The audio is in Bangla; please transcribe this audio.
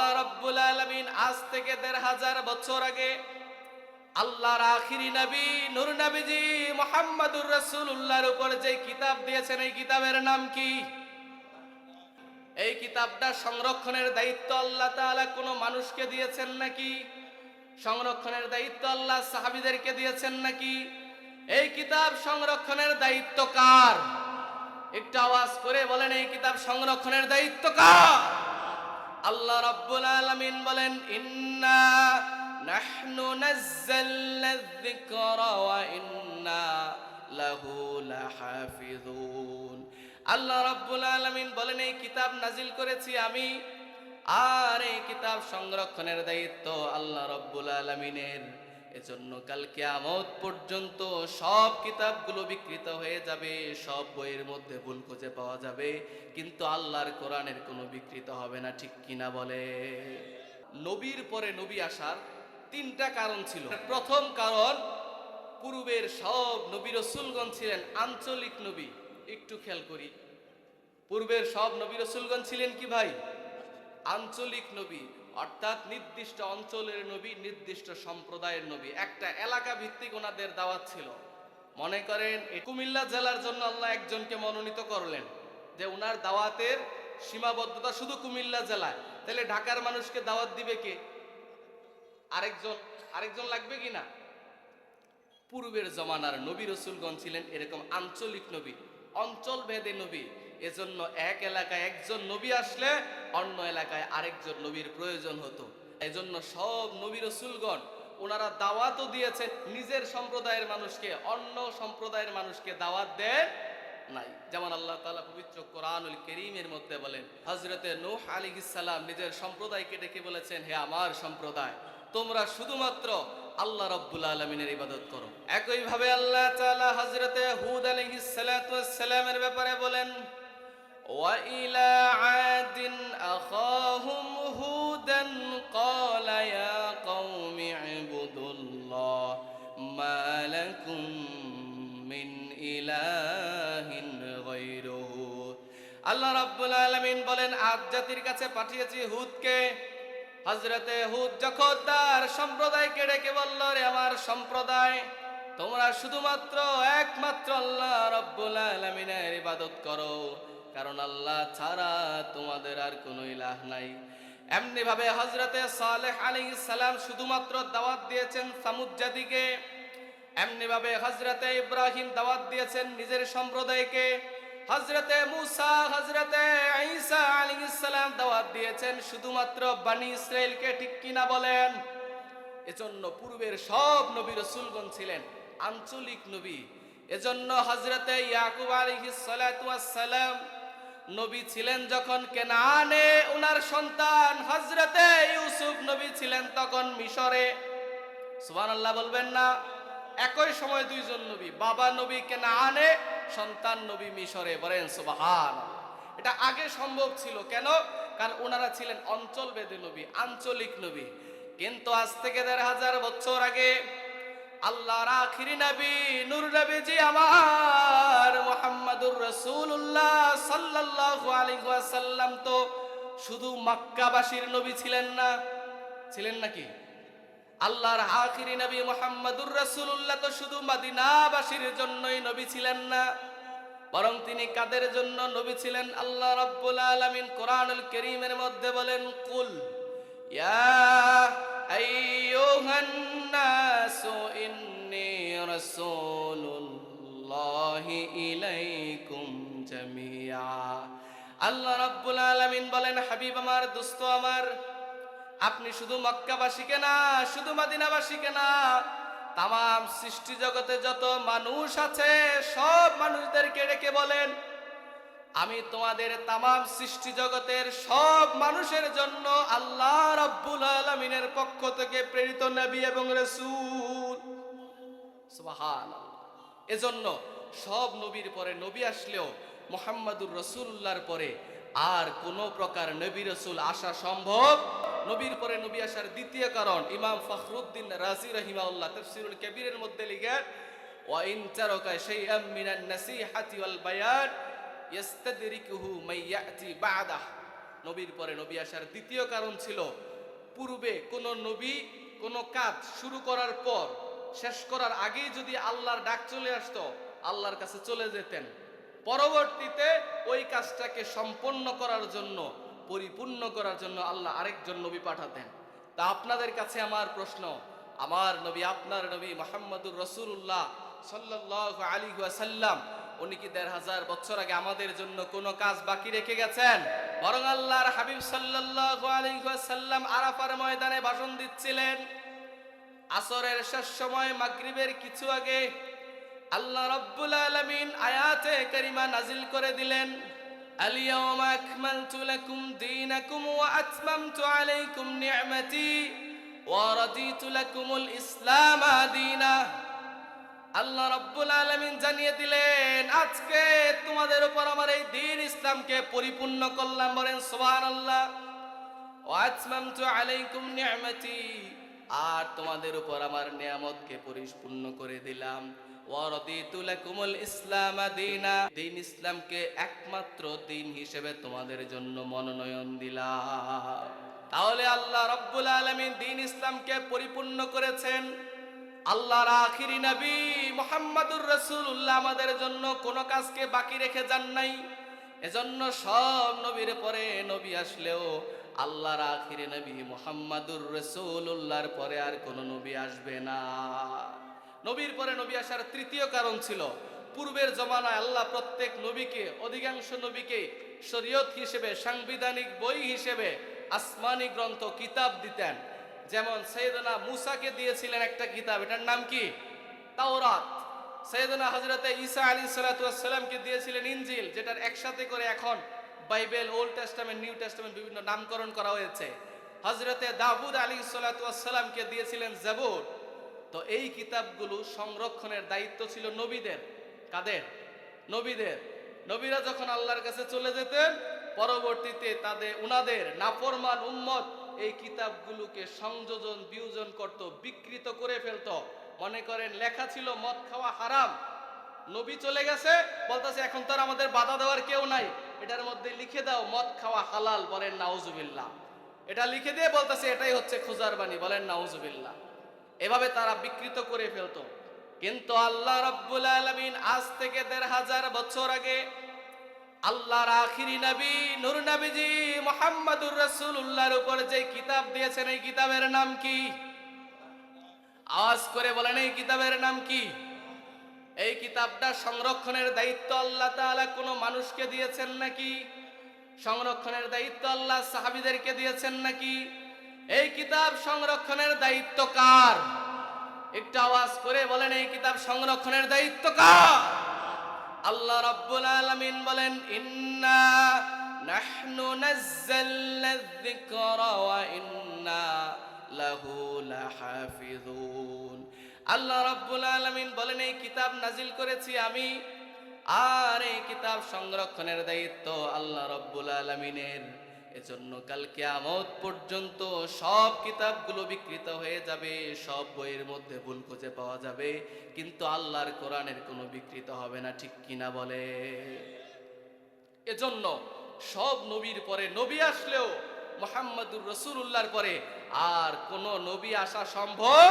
আল্লাহ রাব্বুল আলামিন আজ থেকে ১৫০০ বছর আগে আল্লাহর আখিরি নবী নূর নবীজি মুহাম্মদুর রাসূলুল্লাহর উপর যে কিতাব দিয়েছেন, এই কিতাবের নাম কি? এই কিতাবটা সংরক্ষণের দায়িত্ব আল্লাহ তাআলা কোনো মানুষকে দিয়েছেন নাকি? সংরক্ষণের দায়িত্ব আল্লাহ সাহাবীদেরকে দিয়েছেন নাকি? এই কিতাব সংরক্ষণের দায়িত্ব কার? একটু আওয়াজ করে বলেন, এই কিতাব সংরক্ষণের দায়িত্ব কার? আল্লাহ রাব্বুল আলামিন বলেন, ইন্না নাহনু নাযালনা যিকরা ওয়া ইন্না লাহু লাহাফিজুন। আল্লাহ রাব্বুল আলামিন বলেন, এই কিতাব নাজিল করেছি আমি, আর এই কিতাব সংরক্ষণের দায়িত্ব আল্লাহ রাব্বুল আলামিনের। এজন্য কাল কিয়ামত পর্যন্ত সব কিতাবগুলো বিকৃত হয়ে যাবে, সব বইয়ের মধ্যে ভুল খুঁজে পাওয়া যাবে, কিন্তু আল্লাহর কোরআনের কোনো বিকৃত হবে না। ঠিক কিনা বলে? নবীর পরে নবী আসার 3টা কারণ ছিল। প্রথম কারণ, পূর্বের সব নবী রাসূলগণ ছিলেন আঞ্চলিক নবী। একটু খেয়াল করি, পূর্বের সব নবী রাসূলগণ ছিলেন কি ভাই? আঞ্চলিক নবী, অর্থাৎ নির্দিষ্ট অঞ্চলের নবী, নির্দিষ্ট সম্প্রদায়ের নবী। একটা এলাকা ভিত্তিক ওনাদের দাওয়াত ছিল। মনে করেন কুমিল্লা জেলার জন্য আল্লাহ একজনকে মনোনীত করলেন যে ওনার দাওয়াতের সীমাবদ্ধতা শুধু কুমিল্লা জেলায়, তাহলে ঢাকার মানুষকে দাওয়াত দিবে কে? আরেকজন লাগবে কিনা? পূর্বের জমানার নবী রাসূলগণ ছিলেন এরকম আঞ্চলিক নবী, অঞ্চল ভেদে নবী। এজন্য এক এলাকায় একজন নবী আসলে অন্য এলাকায় আরেকজন নবীর প্রয়োজন হতো। এজন্য সব নবী রাসূলগণ ওনারা দাওয়াতও দিয়েছেন নিজের সম্প্রদায়ের মানুষকে, অন্য সম্প্রদায়ের মানুষকে দাওয়াত দেন নাই। যেমন আল্লাহ তাআলা পবিত্র কোরআনুল কারীমের মধ্যে বলেন, হযরতে নূহ আলাইহিস সালাম নিজের সম্প্রদায়কে ডেকে বলেছেন, হে আমার সম্প্রদায়, তোমরা শুধুমাত্র আল্লাহ রাব্বুল আলামিনের ইবাদত করো। একই ভাবে আল্লাহ তাআলা হযরতে হুদ আলাইহিস সালাতু ওয়াস সালামের ব্যাপারে বলেন, ওয়া ইলা আদিন আখাহুম হুদান ক্বালা ইয়া কওমি ইবুদুল্লাহ মা লাকুম মিন ইলাহিন গায়রুহু। আল্লাহ রাব্বুল আলামিন বলেন, আদ জাতির কাছে পাঠিয়েছি হুদকে। হযরতে হুদ যখন তার সম্প্রদায়কে ডেকে বলল, রে আমার সম্প্রদায়, তোমরা শুধুমাত্র একমাত্র আল্লাহ রাব্বুল আলামিনের ইবাদত করো, কারণ আল্লাহ ছাড়া তোমাদের আর কোনো ইলাহ নাই। এমনি ভাবে হযরতে সালেহ আলাইহিস সালাম শুধুমাত্র দাওয়াত দিয়েছেন সামুদ জাতিকে। এমনি ভাবে হযরতে ইব্রাহিম দাওয়াত দিয়েছেন নিজের সম্প্রদায়কে। হযরতে মুসা, হযরতে ঈসা আলাইহিস সালাম দাওয়াত দিয়েছেন শুধুমাত্র বনি ইসরাইলকে। ঠিক কিনা বলেন? এজন্য পূর্বের সব নবী রাসূলগণ ছিলেন আঞ্চলিক নবী। এজন্য হযরতে ইয়াকুব আলাইহিস সালাতু ওয়াস সালাম নবী ছিলেন যখন কেনানে, ওনার সন্তান হযরতে ইউসুফ নবী ছিলেন তখন মিশরে। সুবহানাল্লাহ বলবেন না? একই সময় দুইজন নবী, বাবা নবী কেনানে, সন্তান নবী মিশরে। বলেন সুবহানাল্লাহ। এটা আগে সম্ভব ছিল কেন? কারণ ওনারা ছিলেন অঞ্চল ভেদে নবী, আঞ্চলিক নবী। কিন্তু আজ থেকে ১৫০০ বছর আগে আল্লাহর আখিরি নবী নূর নবীজি আমার মুহাম্মদুর রাসূলুল্লাহ সাল্লাল্লাহু আলাইহি ওয়াসাল্লাম তো শুধু মক্কাবাসীর নবী ছিলেন না, ছিলেন নাকি? আল্লাহর আখিরি নবী মুহাম্মদুর রাসূলুল্লাহ তো শুধু মদিনাবাসীর জন্যই নবী ছিলেন না, বরং তিনি কাদের জন্য নবী ছিলেন? আল্লাহ রাব্বুল আলামিন কোরআনুল কারীমের মধ্যে বলেন, কুল ইয়া আইয়ুহান নাসু ইন্নী রাসূলুল্লাহি ইলাইকুম জামিআ। আল্লাহ রাব্বুল আলামিন বলেন, হাবিব আমার, দোস্ত আমার, আপনি শুধু মক্কাবাসীকে না, শুধু মদিনাবাসীকে না, তাম সৃষ্টি জগতে যত মানুষ আছে সব মানুষদেরকে ডেকে বলেন, আমি তোমাদের তাম সৃষ্টি জগতের সব মানুষের জন্য আল্লাহ রাব্বুল আলামিনের পক্ষ থেকে প্রেরিত নবী এবং রাসূল। সুবহানাল্লাহ। এজন্য সব নবীর পরে নবী আসলেও মুহাম্মদুর রাসূলুল্লাহর পরে আর কোন প্রকার নবী রাসূল আসা সম্ভব। নবীর পরে নবী আসার দ্বিতীয় কারণ ইমাম ফখরুদ্দিন রাজি রাহিমাহুল্লাহ তাফসীরুল কবিরের মধ্যে লিখেন, ওয়া ইন তারাকা শাইআম মিনান নাসিহাতি ওয়াল বায়ান ইস্তাদরিকুহু মান ইয়াতি বা'দাহ। নবীর পরে নবী আসার দ্বিতীয় কারণ ছিল, পূর্বে কোন নবী কোন কাজ শুরু করার পর শেষ করার আগেই যদি আল্লাহর ডাক চলে আসতো, আল্লাহর কাছে চলে যেতেন, পরবর্তীতে ওই কাজটাকে সম্পন্ন করার জন্য, পরিপূর্ণ করার জন্য আল্লাহ আরেকজন নবী পাঠাতেন। তা আপনাদের কাছে আমার প্রশ্ন, আমার নবী, আপনার নবী মুহাম্মদুর রাসূলুল্লাহ সাল্লাল্লাহু আলাইহি ওয়াসাল্লাম, উনি কি ১৫০০ বছর আগে আমাদের জন্য কোনো কাজ বাকি রেখে গেছেন? বরং আল্লাহর হাবিব সাল্লাল্লাহু আলাইহি ওয়াসাল্লাম আরাফার ময়দানে ভাষণ দিচ্ছিলেন। আসরের শেষ সময়, মাগরিবের কিছু আগে আল্লাহ রাব্বুল আলামিন আয়াতে কারিমা নাজিল করে দিলেন, আল-ইয়াওমা আকমালতু লাকুম দীনাকুম ওয়া আতমামতু আলাইকুম নি'মাতি ওয়া রাদিতু লাকুমুল ইসলাম দীনা। আল্লাহ রাব্বুল আলামিন জানিয়ে দিলেন, আজকে তোমাদের উপর আমার এই দ্বীন ইসলামকে পরিপূর্ণ করলাম। বলেন সুবহানাল্লাহ। ওয়া আতমামতু আলাইকুম নি'মাতি, আর তোমাদের উপর আমার নিয়ামতকে পরিপূর্ণ করে দিলাম। ওয়া রাদিতু লাকুমুল ইসলাম দীনা, দ্বীন ইসলামকে একমাত্র দ্বীন হিসেবে তোমাদের জন্য মনোনয়ন দিলাম। তাহলে আল্লাহ রাব্বুল আলামিন দ্বীন ইসলামকে পরিপূর্ণ করেছেন। আল্লাহর আখিরি নবী মুহাম্মদুর রাসূলুল্লাহ আমাদের জন্য কোনো কাজকে বাকি রেখে যান নাই। এজন্য সব নবীর পরে নবী আসলেও আল্লাহর আখিরি নবী মুহাম্মদুর রাসূলুল্লাহর পরে আর কোনো নবী আসবে না। নবীর পরে নবী আসার তৃতীয় কারণ ছিল, পূর্বের জমানায় আল্লাহ প্রত্যেক নবীকে, অধিকাংশ নবীকে শরীয়ত হিসেবে, সাংবিধানিক বই হিসেবে আসমানি গ্রন্থ, কিতাব দিতেন। যেমন সৈয়দনা মুসাকে দিয়েছিলেন একটা কিতাব, এটার নাম কি? তাওরাত। সৈয়দনা হযরতে ঈসা আলাইহিস সালাতু ওয়াস সালামকে দিয়েছিলেন ইনজিল, যেটার একসাথে করে এখন Bible, old testament, new testament বিভিন্ন নামকরণ করা হয়েছে। হযরতে দাউদ আলাইহিস সালাতু ওয়াস সালামকে দিয়েছিলেন জাবুর। তো এই কিতাবগুলো সংরক্ষণের দায়িত্ব ছিল নবীদের। কাদের? নবীদের। নবীরা যখন আল্লাহর কাছে চলে যেতেন, পরবর্তীতে উনাদের নাফরমান উম্মত এই কিতাবগুলোকে সংযোজন, বিয়োজন করত, বিকৃত করে ফেলতো। মনে করেন লেখা ছিল মদ খাওয়া হারাম, নবী চলে গেছে, বলতেছে এখন তো আর আমাদের বাধা দেওয়ার কেউ নাই, এটার মধ্যে লিখে দাও মদ খাওয়া হালাল। বলেন নাউজুবিল্লাহ। এটা লিখে দিয়ে বলতেছে এটাই হচ্ছে খোঁজার বাণী। বলেন নাউজুবিল্লাহ। এভাবে তারা বিকৃত করে ফেলতো। কিন্তু আল্লাহ রাব্বুল আলামিন আজ থেকে ১৫০০ বছর আগে আল্লাহর আখিরি নবী নূর নবীজি মুহাম্মদুর রাসূলুল্লাহর উপর যে কিতাব দিয়েছেন, এই কিতাবের নাম কি? আওয়াজ করে বলেন, এই কিতাবের নাম কি? এই কিতাবটা সংরক্ষণের দায়িত্ব আল্লাহ তাআলা কোনো মানুষকে দিয়েছেন নাকি? সংরক্ষণের দায়িত্ব আল্লাহ সাহাবীদেরকে দিয়েছেন নাকি? এই কিতাব সংরক্ষণের দায়িত্ব কার? একটু আওয়াজ করে বলেন, এই কিতাব সংরক্ষণের দায়িত্ব কার? আল্লাহ রাব্বুল আলামিন বলেন, ইন্না নাহনু নাযালনা যিকরা ওয়া ইন্না লাহু লাহাফিজুন। আল্লাহ রাব্বুল আলামিন বলেন, এই কিতাব নাজিল করেছি আমি, আর এই কিতাব সংরক্ষণের দায়িত্ব আল্লাহ রাব্বুল আলামিনের। এজন্য কাল কিয়ামত পর্যন্ত সব কিতাবগুলো বিকৃত হয়ে যাবে, সব বইয়ের মধ্যে ভুল খুঁজে পাওয়া যাবে, কিন্তু আল্লাহর কোরআনের কোনো বিকৃত হবে না। ঠিক কিনা বলে? এজন্য সব নবীর পরে নবী আসলেও মুহাম্মদুর রাসূলুল্লাহর পরে আর কোন নবী আসা সম্ভব